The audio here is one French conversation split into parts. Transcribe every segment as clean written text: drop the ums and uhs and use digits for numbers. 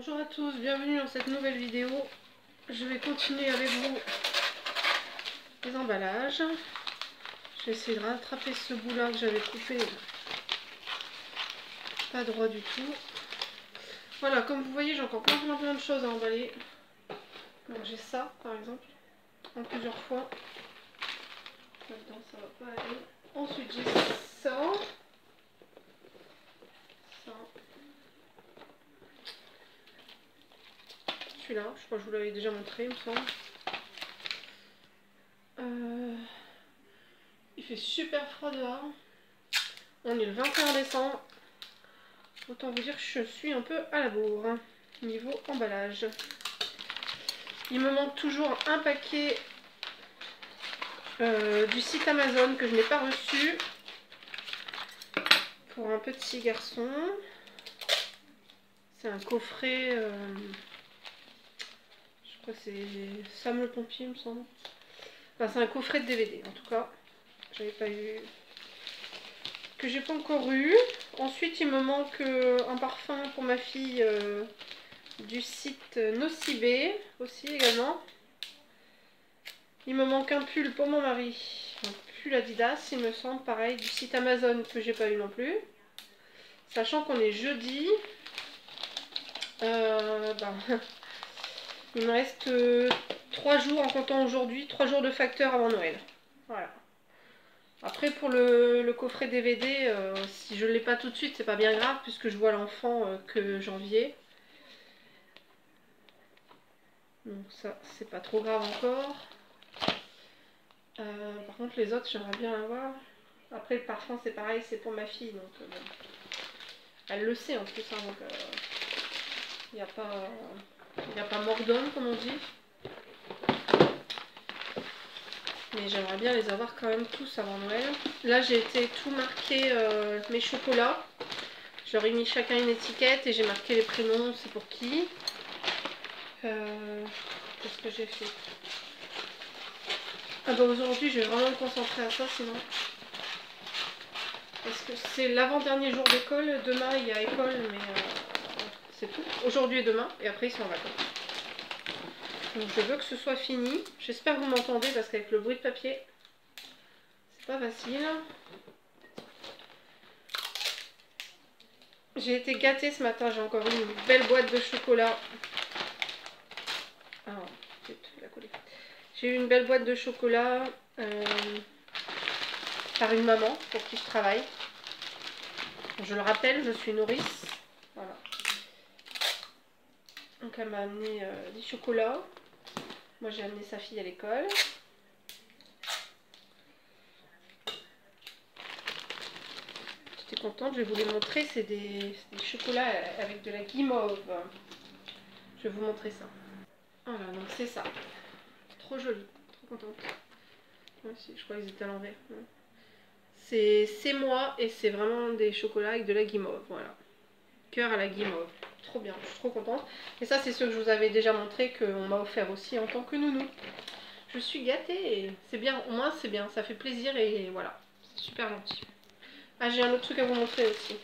Bonjour à tous, bienvenue dans cette nouvelle vidéo. Je vais continuer avec vous les emballages. Je vais essayer de rattraper ce bout là que j'avais coupé pas droit du tout. Voilà, comme vous voyez, j'ai encore plein de choses à emballer. Donc j'ai ça par exemple en plusieurs fois. Là-dedans ça va pas aller. Ensuite j'ai ça. Celui-là, je crois que je vous l'avais déjà montré, il me semble. Il fait super froid dehors. On est le 21 décembre. Autant vous dire que je suis un peu à la bourre niveau emballage. Il me manque toujours un paquet du site Amazon que je n'ai pas reçu pour un petit garçon. C'est un coffret, je crois que c'est Sam le pompier, il me semble. Enfin, c'est un coffret de DVD en tout cas. J'avais pas eu, que j'ai pas encore eu. Ensuite, il me manque un parfum pour ma fille du site Nocibé aussi également. Il me manque un pull pour mon mari, un pull Adidas, il me semble, pareil, du site Amazon que j'ai pas eu non plus. Sachant qu'on est jeudi, il me reste 3 jours en comptant aujourd'hui, 3 jours de facteur avant Noël. Voilà. Après pour le coffret DVD, si je ne l'ai pas tout de suite, c'est pas bien grave puisque je vois l'enfant que janvier. Donc ça, c'est pas trop grave encore. Par contre les autres, j'aimerais bien l'avoir. Après le parfum c'est pareil, c'est pour ma fille, donc bon. Elle le sait en plus, hein, donc il n'y a pas mort d'homme comme on dit. Mais j'aimerais bien les avoir quand même tous avant Noël. Là j'ai été tout marqué mes chocolats. J'aurais mis chacun une étiquette et j'ai marqué les prénoms, c'est pour qui. Qu'est-ce que j'ai fait? Ah bah aujourd'hui je vais vraiment me concentrer à ça sinon. Parce que c'est l'avant-dernier jour d'école. Demain il y a école mais c'est tout. Aujourd'hui et demain et après ils sont en vacances. Donc je veux que ce soit fini. J'espère que vous m'entendez parce qu'avec le bruit de papier, c'est pas facile. J'ai été gâtée ce matin, j'ai encore eu une belle boîte de chocolat. Ah, la coller. J'ai eu une belle boîte de chocolat par une maman pour qui je travaille. Je le rappelle, je suis nourrice. Voilà. Donc elle m'a amené des chocolats. Moi j'ai amené sa fille à l'école. J'étais contente, je vais vous les montrer. C'est des chocolats avec de la guimauve. Je vais vous montrer ça. Voilà, donc c'est ça. Trop joli, trop contente. Ouais, si, je crois qu'ils étaient à l'envers. C'est moi et c'est vraiment des chocolats avec de la guimauve. Voilà. Cœur à la guimauve. Trop bien, je suis trop contente. Et ça, c'est ce que je vous avais déjà montré qu'on m'a offert aussi en tant que nounou. Je suis gâtée. C'est bien, au moins c'est bien, ça fait plaisir et voilà. C'est super gentil. Ah, j'ai un autre truc à vous montrer aussi.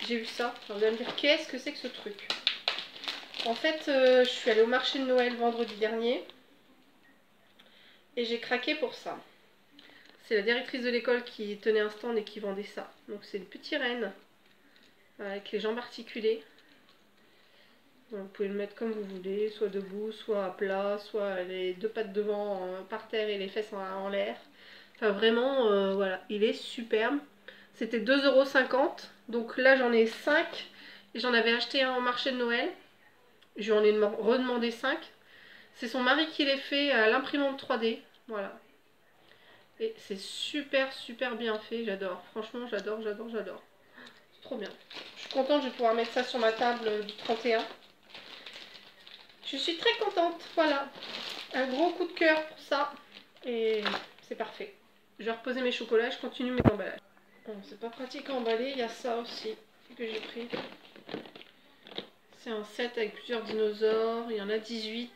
J'ai vu ça. Vous allez me dire, qu'est-ce que c'est que ce truc? En fait, je suis allée au marché de Noël vendredi dernier. Et j'ai craqué pour ça. C'est la directrice de l'école qui tenait un stand et qui vendait ça. Donc c'est des petits rennes avec les jambes articulées. Donc, vous pouvez le mettre comme vous voulez, soit debout, soit à plat, soit les deux pattes devant par terre et les fesses en l'air. Enfin vraiment, voilà, il est superbe. C'était 2,50 €. Donc là j'en ai 5. Et j'en avais acheté un au marché de Noël. Je lui en ai redemandé 5. C'est son mari qui les fait à l'imprimante 3D. Voilà. Et c'est super bien fait, j'adore. Franchement, j'adore. C'est trop bien. Je suis contente, je vais pouvoir mettre ça sur ma table du 31. Je suis très contente, voilà. Un gros coup de cœur pour ça. Et c'est parfait. Je vais reposer mes chocolats et je continue mes emballages. Bon, c'est pas pratique à emballer, il y a ça aussi que j'ai pris. C'est un set avec plusieurs dinosaures, il y en a 18.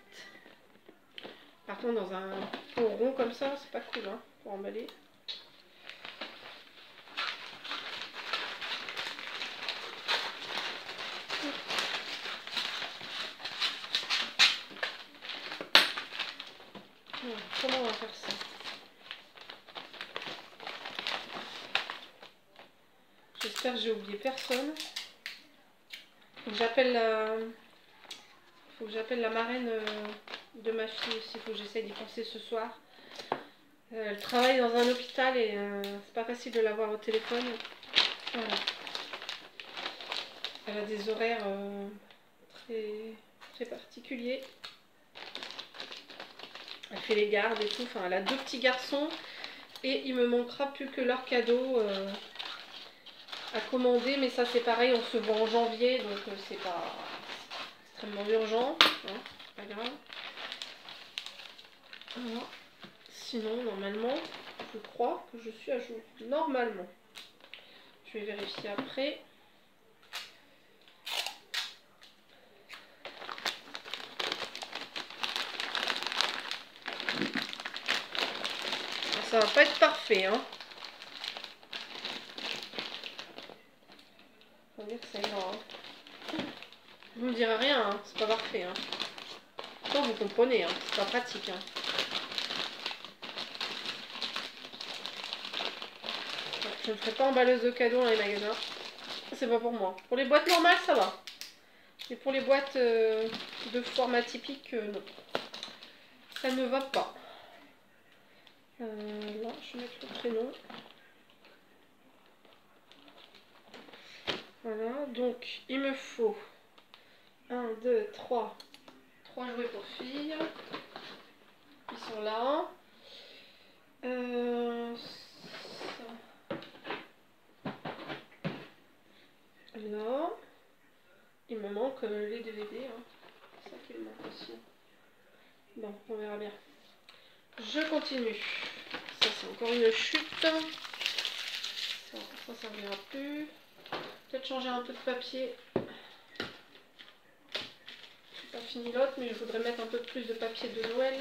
Par contre, dans un pot rond comme ça, c'est pas cool hein, pour emballer. comment on va faire ça? J'espère que j'ai oublié personne. Faut que j'appelle la marraine de ma fille aussi. Faut que j'essaye d'y penser ce soir. Elle travaille dans un hôpital et c'est pas facile de la voir au téléphone. Voilà. Elle a des horaires très, très particuliers. Elle fait les gardes et tout. Enfin, elle a 2 petits garçons. Et il me manquera plus que leur cadeau à commander. Mais ça, c'est pareil, on se voit en janvier. Donc, c'est pas extrêmement urgent. Hein, c'est pas grave. Voilà. Sinon, normalement, je crois que je suis à jour. Normalement. Je vais vérifier après. Ça va pas être parfait, hein. Faut dire que ça ira, hein. Vous me direz rien, hein. C'est pas parfait, hein. Pourtant, vous comprenez, hein. C'est pas pratique, hein. Je ne ferai pas emballeuse de cadeaux dans les magasins. C'est pas pour moi. Pour les boîtes normales, ça va. Et pour les boîtes de format typique, non. Ça ne va pas. Là, je vais mettre le prénom. Voilà, donc il me faut 1, 2, 3 jouets pour filles. Ils sont là. Là. Il me manque les DVD. Hein. C'est ça qui me manque aussi. Bon, on verra bien. Je continue. Ça, c'est encore une chute. Ça servira plus. Peut-être changer un peu de papier. J'ai pas fini l'autre, mais je voudrais mettre un peu plus de papier de Noël.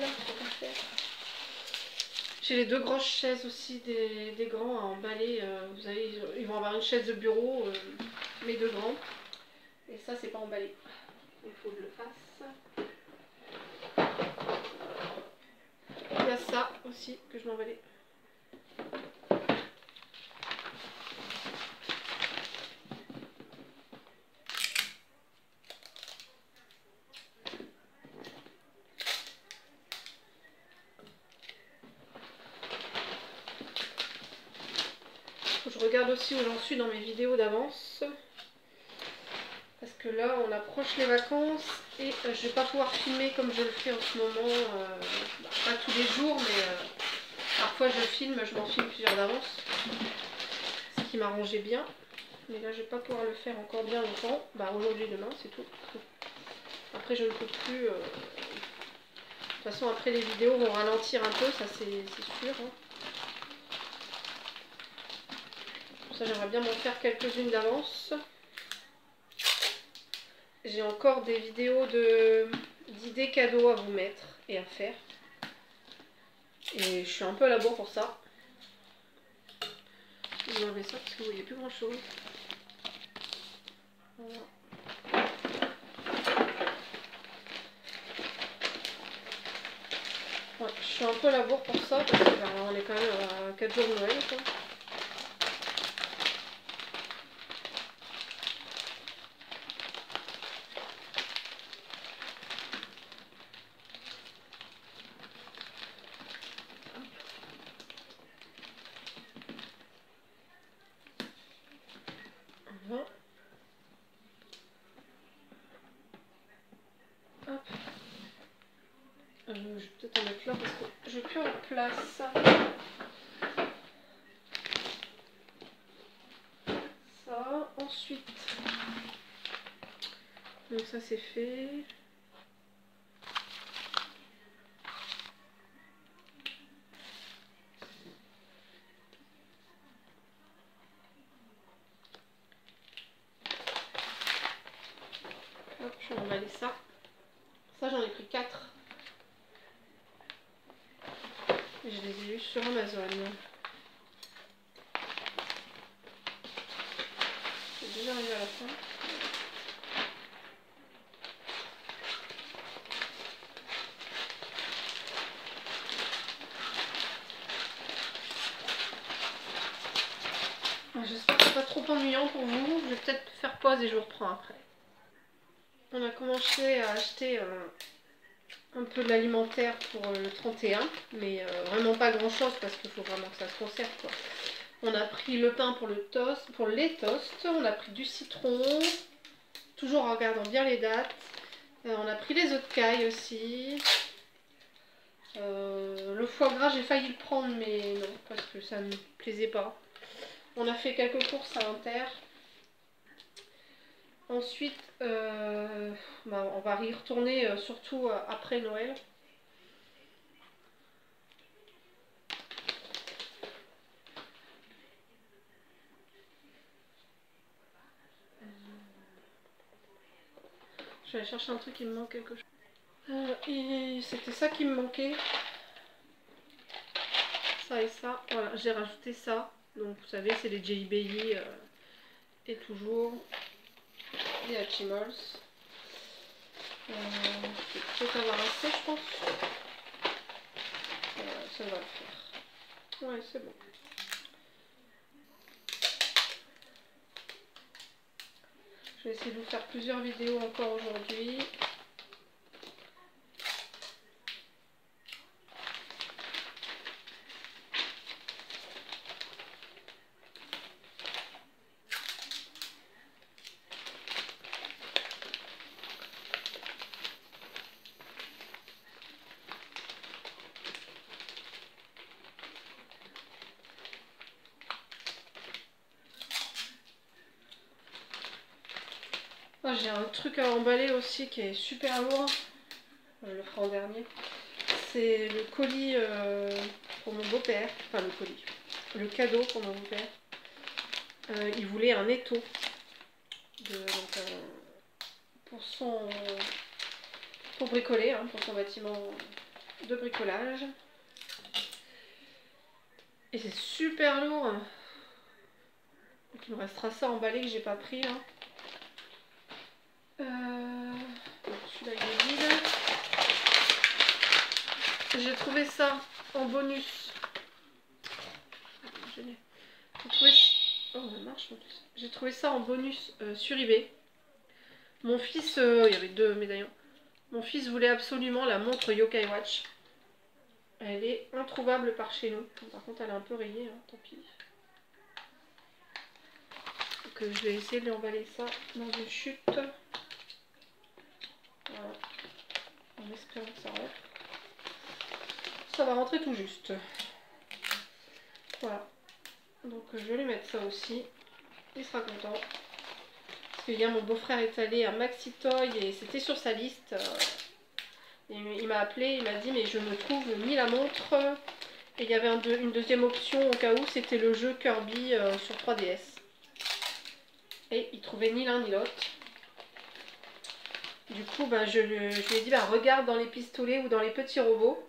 J'ai les 2 grosses chaises aussi, des grands à emballer. Vous savez, ils vont avoir une chaise de bureau, mes 2 grands. Et ça, c'est pas emballé. Il faut que je le fasse. Il y a ça aussi que je vais emballer. Je regarde aussi où j'en suis dans mes vidéos d'avance. Parce que là, on approche les vacances et je vais pas pouvoir filmer comme je le fais en ce moment. Pas tous les jours, mais parfois je filme, je m'en filme plusieurs d'avance. Ce qui m'arrangeait bien. Mais là, je vais pas pouvoir le faire encore bien longtemps. Bah, aujourd'hui, demain, c'est tout. Après, je ne peux plus. De toute façon, après, les vidéos vont ralentir un peu, ça c'est sûr. Hein. Pour ça, j'aimerais bien m'en faire quelques-unes d'avance. J'ai encore des vidéos d'idées cadeaux à vous mettre et à faire. Et je suis un peu à la bourre pour ça. Je vais enlever ça parce que vous voyez plus grand chose. Voilà. Ouais, je suis un peu à la bourre pour ça parce que on est quand même à 4 jours de Noël. Quoi. Voilà. Hop. Je vais peut-être en mettre là parce que je n'ai plus en place. Ça, ensuite. Donc ça c'est fait. Hop, je vais emballer ça. Ça j'en ai pris 4. Et je les ai eus sur Amazon. C'est déjà arrivé à la fin. trop ennuyant pour vous, je vais peut-être faire pause et je vous reprends après. On a commencé à acheter un peu de l'alimentaire pour le 31, mais vraiment pas grand chose parce qu'il faut vraiment que ça se conserve quoi. On a pris le pain pour le toast, pour les toasts, on a pris du citron, toujours en regardant bien les dates. On a pris les œufs de caille aussi. Le foie gras, j'ai failli le prendre, mais non, parce que ça ne me plaisait pas. On a fait quelques courses à Inter. Ensuite, on va y retourner surtout après Noël. Je vais aller chercher un truc, il me manque quelque chose. Et c'était ça qui me manquait. Ça et ça. Voilà, j'ai rajouté ça. Donc vous savez, c'est les Jelly Belly et toujours les Hatchimals. Je vais peut-être avoir assez, je pense. Ça va le faire. Ouais, c'est bon. Je vais essayer de vous faire plusieurs vidéos encore aujourd'hui. Oh, j'ai un truc à emballer aussi qui est super lourd. Je le ferai en dernier. C'est le colis pour mon beau-père. Enfin le colis. Le cadeau pour mon beau-père. Il voulait un étau. Pour bricoler, hein, pour son bâtiment de bricolage. Et c'est super lourd. Donc il me restera ça emballé que j'ai pas pris. Hein. Celui-là il est vide. J'ai trouvé ça en bonus. J'ai trouvé ça en bonus sur eBay. Mon fils, il y avait 2 médaillons. Mon fils voulait absolument la montre Yokai Watch. Elle est introuvable par chez nous. Par contre, elle est un peu rayée, hein, tant pis. Donc, je vais essayer de lui emballer ça dans une chute. Voilà. En espérant que ça rentre. Ça va rentrer tout juste. Voilà. Donc, je vais lui mettre ça aussi. Il sera content. Parce que hier, mon beau-frère est allé à Maxi Toy et c'était sur sa liste. Il m'a appelé, il m'a dit mais je ne trouve ni la montre. Et il y avait une deuxième option au cas où, c'était le jeu Kirby sur 3DS. Et il trouvait ni l'un ni l'autre. Du coup, je lui ai dit regarde dans les pistolets ou dans les petits robots.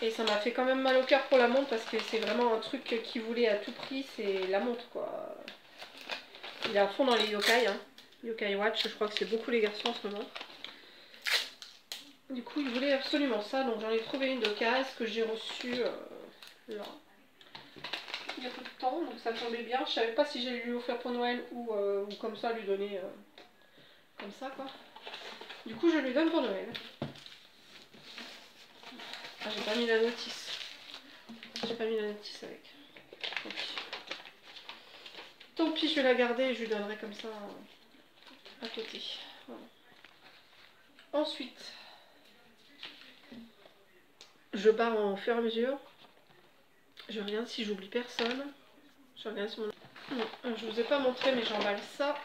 Et ça m'a fait quand même mal au cœur pour la montre parce que c'est vraiment un truc qu'il voulait à tout prix, c'est la montre quoi. Il est à fond dans les yokai, hein. Yokai Watch, je crois que c'est beaucoup les garçons en ce moment. Du coup, il voulait absolument ça, donc j'en ai trouvé une d'occasion que j'ai reçue là. Il y a peu de temps, donc ça tombait bien. Je savais pas si j'allais lui offrir pour Noël ou comme ça lui donner comme ça quoi. Du coup, je lui donne pour Noël. Ah, j'ai pas mis la notice. J'ai pas mis la notice avec. Tant pis. Tant pis, je vais la garder et je lui donnerai comme ça à côté. Voilà. Ensuite, je pars en fur et à mesure. Je regarde si j'oublie personne. Je regarde sur mon... Non, je vous ai pas montré mais j'emballe ça.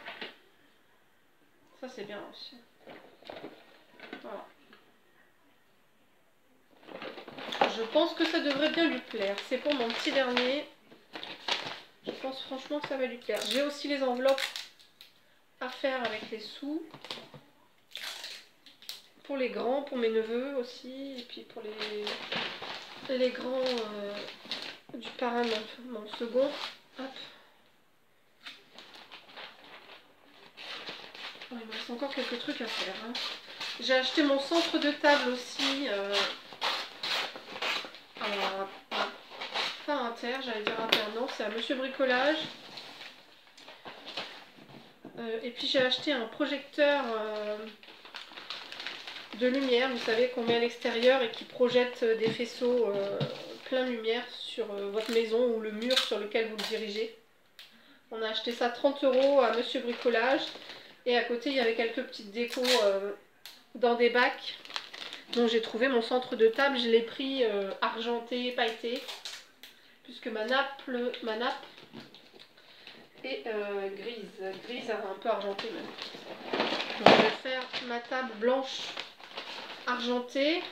Ça c'est bien aussi. Voilà. Je pense que ça devrait bien lui plaire. C'est pour mon petit dernier. Je pense franchement que ça va lui plaire. J'ai aussi les enveloppes à faire avec les sous. Pour les grands, pour mes neveux aussi. Et puis pour les grands du parrain de mon second. Hop. Oh, il me reste encore quelques trucs à faire. Hein. J'ai acheté mon centre de table aussi. Fin Inter, j'allais dire Inter, non, c'est à Monsieur Bricolage. Et puis j'ai acheté un projecteur de lumière, vous savez, qu'on met à l'extérieur et qui projette des faisceaux plein lumière sur votre maison ou le mur sur lequel vous le dirigez. On a acheté ça 30 € à Monsieur Bricolage. Et à côté, il y avait quelques petites décos dans des bacs. Donc j'ai trouvé mon centre de table, je l'ai pris argenté, pailleté. Puisque ma nappe est grise un peu argentée même. Donc je vais faire ma table blanche argentée.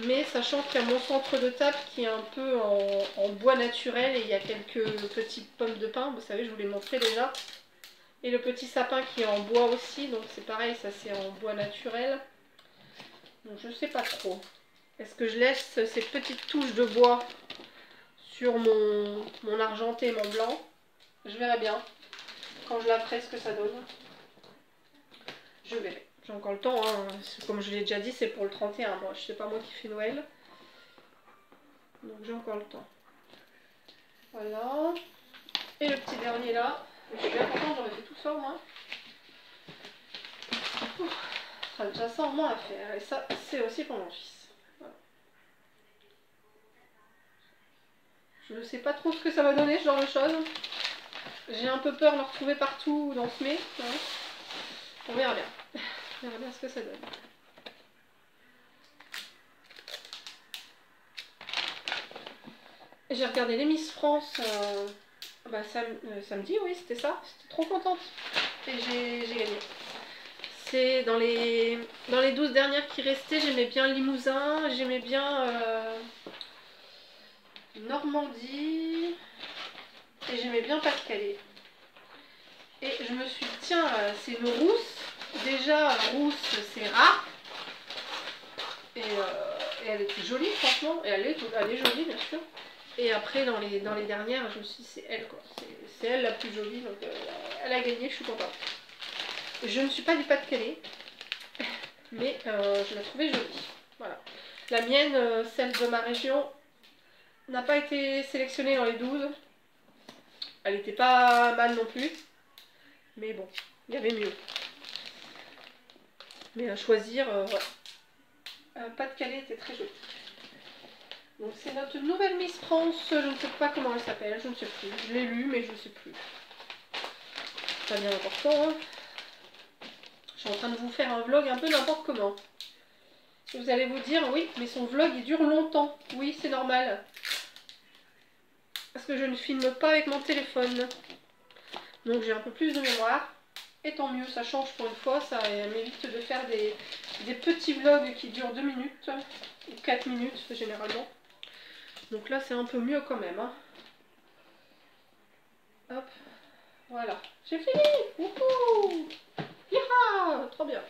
Mais sachant qu'il y a mon centre de table qui est un peu en bois naturel et il y a quelques petites pommes de pin, vous savez, je vous l'ai montré déjà. Et le petit sapin qui est en bois aussi, donc c'est pareil, ça c'est en bois naturel. Donc je sais pas trop. Est-ce que je laisse ces petites touches de bois sur mon argenté et mon blanc? Je verrai bien quand je la ferai ce que ça donne. Je verrai. J'ai encore le temps, hein. Comme je l'ai déjà dit, c'est pour le 31. Moi, c'est pas moi qui fais Noël. Donc j'ai encore le temps. Voilà. Et le petit dernier là. Je suis bien contente, j'aurais fait tout ça au moins. Ça sera déjà ça en moins à faire. Et ça, c'est aussi pour mon fils. Voilà. Je ne sais pas trop ce que ça va donner, ce genre de choses. J'ai un peu peur de le retrouver partout dans ce mai. Hein. On verra bien. On verra bien ce que ça donne. J'ai regardé les Miss France samedi, oui, c'était ça. J'étais trop contente. Et j'ai gagné. C'est dans les 12 dernières qui restaient, j'aimais bien Limousin, j'aimais bien Normandie et j'aimais bien Pas-de-Calais. Et je me suis dit, tiens, c'est une rousse. Déjà, rousse, c'est rare. Et elle était jolie, franchement. Et elle est jolie, bien sûr. Et après, dans les dernières, je me suis dit, c'est elle, quoi. C'est elle la plus jolie. Donc, elle a gagné, je suis contente. Je ne suis pas du Pas-de-Calais. Mais je la trouvais jolie. Voilà. La mienne, celle de ma région, n'a pas été sélectionnée dans les 12. Elle n'était pas mal non plus. Mais bon, il y avait mieux. Mais à choisir, voilà. Pas-de-Calais était très joli. Donc c'est notre nouvelle Miss France. Je ne sais pas comment elle s'appelle, je ne sais plus. Je l'ai lu, mais je ne sais plus. C'est pas bien important. Hein. Je suis en train de vous faire un vlog un peu n'importe comment. Vous allez vous dire, oui, mais son vlog il dure longtemps. Oui, c'est normal. Parce que je ne filme pas avec mon téléphone. Donc j'ai un peu plus de mémoire. Et tant mieux, ça change pour une fois. Ça m'évite de faire des petits vlogs qui durent 2 minutes. Ou 4 minutes généralement. Donc là c'est un peu mieux quand même. Hein. Hop. Voilà. J'ai fini. Wouhou. Yaha. Trop bien.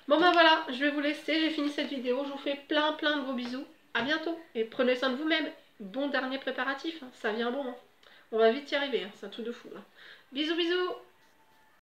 Bon ben voilà, je vais vous laisser. J'ai fini cette vidéo. Je vous fais plein de gros bisous. À bientôt. Et prenez soin de vous-même. Bon dernier préparatif. Hein. Ça vient bon. Hein. On va vite y arriver. Hein. C'est un truc de fou. Hein. Bisous bisous.